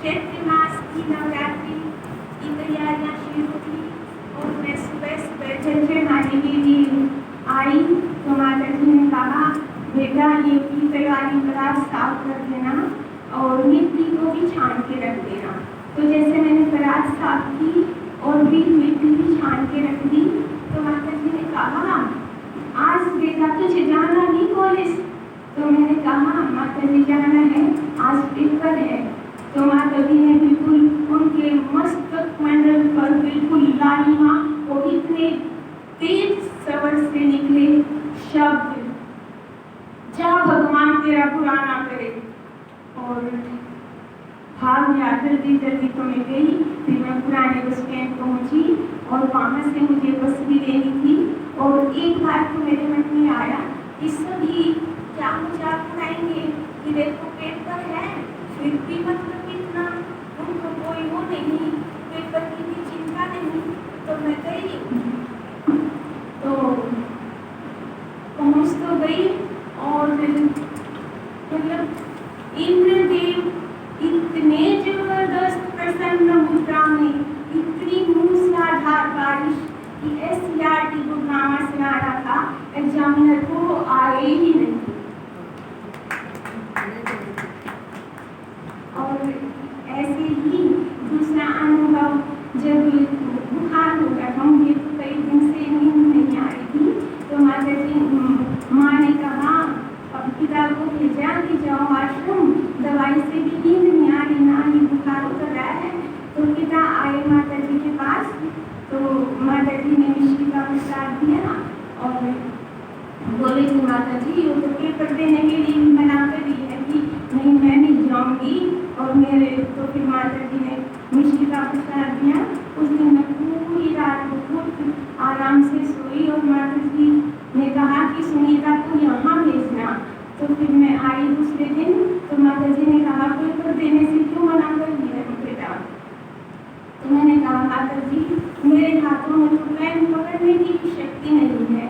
चैत्र मास की नवरात्रि की तैयारियां शुरू थी और मैं सुबह सुबह जल चढ़ाने के लिए आई तो माता जी ने कहा, बेटा ये की तैयारी बड़ा साफ कर देना और मिट्टी को भी छान के रख देना। तो जैसे मैंने परात साफ की और भी मिट्टी भी छान के रख दी तो माता जी ने कहा, आज बेटा तुझे जाना नहीं कॉलेज? तो मैंने कहा, माता जी जाना है, आज पेपर है। तो माता जी ने बिल्कुल उनके मस्तक मंडल पर बिल्कुल लालिमा और इतने तेज स्वर से निकले शब्द, जा भगवान तेरा बुरा ना करे। और भाग गया जल्दी जल्दी तो मैं गई। फिर मैं पुराने बस स्टैंड पहुंची और वहां से मुझे बस भी लेनी थी। और एक बार तो मेरे मन में आया कि सभी क्या मजाक उड़ाएंगे कि देखो पेपर है, फिर भी मतलब इतना उनको कोई वो नहीं, पेपर की भी चिंता नहीं। तो मैं गई तो पहुंच तो गई और मतलब इंद्रदेव इतने जबरदस्त प्रसन्न मुद्रा में, इतनी मूसलाधार बारिश कि एससीईआरटी गुरनामा सुना रहा था, एग्जामिनर को आए ही नहीं। और ऐसे ही दूसरा अनुभव, जब बुखार हो गया था मुझे, तो कई दिन से नींद नहीं आ रही थी। तो माता जी माँ ने कहा, अब पिता को भेजा कि जाओ आश्रम, दवाई से भी नींद नहीं आ रही, ना ही बुखार उतर रहा है। तो पिता आए माता जी के पास, तो माता जी ने मिश्री का प्रसाद दिया और बोले कि माता जी वो तो पेपर देने के लिए भी मना कर रही है कि नहीं मैं नहीं जाऊंगी। और मेरे तो फिर माता जी ने मिश्री का प्रसाद दिया। उस दिन मैं पूरी रात बहुत आराम से सोई और माता जी ने कहा कि सुनीता को यहाँ भेजना। तो फिर मैं आई दूसरे दिन, तो माता जी ने कहा, पेपर देने से क्यों मना कर दिया बेटा? तो मैंने कहा, माता जी मेरे हाथों में तो पेन पकड़ने की भी शक्ति नहीं है।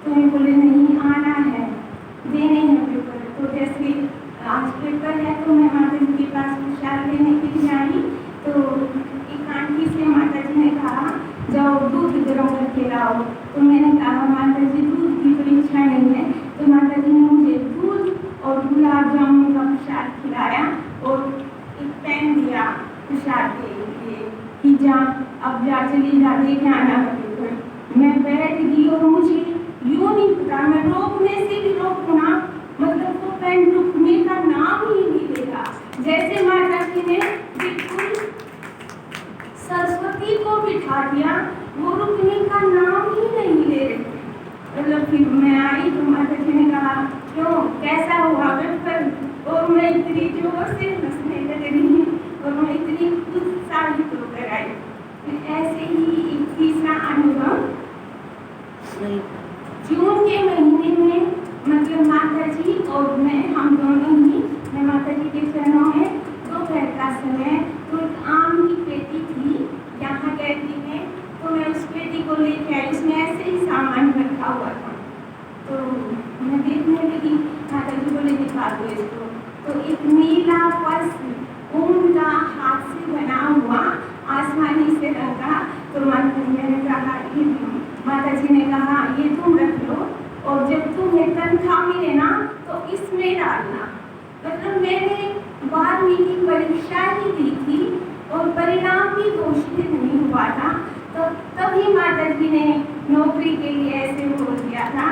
तो मैं बोले, नहीं आना है, देने हैं पेपर। तो जैसे आज पेपर है तो मैं माता जी के पास प्रसाद लेने के लिए आई। तो एक आंटी से माता जी ने कहा, जाओ दूध गर्म करके लाओ। तो मैंने कहा, माता जी दूध की तो इच्छा नहीं है। तो माता जी ने मुझे दूध और गुलाब जामुन का प्रसाद खिलाया और एक पेन दिया प्रसाद के लिए कि जा अब जा चली जा दे के आना पेपर। मैं बैठ गई और मुझे यूँ नहीं पता, मैं रोकने से भी रोकूं ना, मतलब वो पेन रुकने का नाम ही नहीं लेगा। जैसे माता जी ने बिल्कुल सरस्वती को बिठा दिया, वो रुकने का नाम ही नहीं ले रहे। मतलब फिर मैं आई तो माता जी ने कहा, क्यों कैसा हुआ पेपर? और मैं इतनी जोर से हंसने लग रही और मैं इतनी उत्साहित होकर आई। फिर ऐसे ही एक तीसरा अनुभव, जून के महीने में मतलब माता जी और मैं हम दोनों ही, मैं माता जी के चरणों में दोपहर का समय, तो एक आम की पेटी थी यहाँ गैलरी में। तो मैं उस पेटी को लेके आई, उसमें ऐसे ही सामान रखा हुआ था। तो मैं देखने लगी, माता जी बोले दिखा दो इसको। तो एक नीला पर्स उमदा हाथ से बना हुआ आसमानी से रंग का। तो माता जी ने कहा, ये तुम रख लो और जब तुम्हें तनख्वाह मिले ना तो इसमें डालना। मतलब मैंने 12वीं की परीक्षा ही दी थी और परिणाम भी घोषित नहीं हुआ था। तो तभी माता जी ने नौकरी के लिए ऐसे बोल दिया था।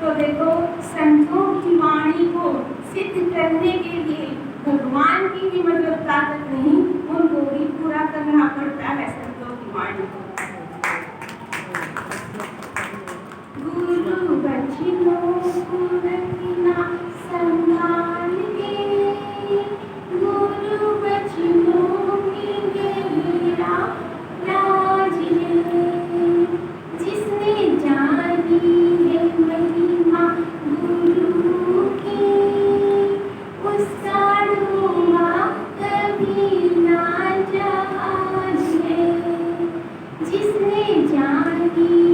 तो देखो, संतों की वाणी को सिद्ध करने के लिए भगवान की भी मतलब ताकत नहीं, उनको महिमा गुरु की, उसका दूंगा कभी ना जहाज है। जिसने जानी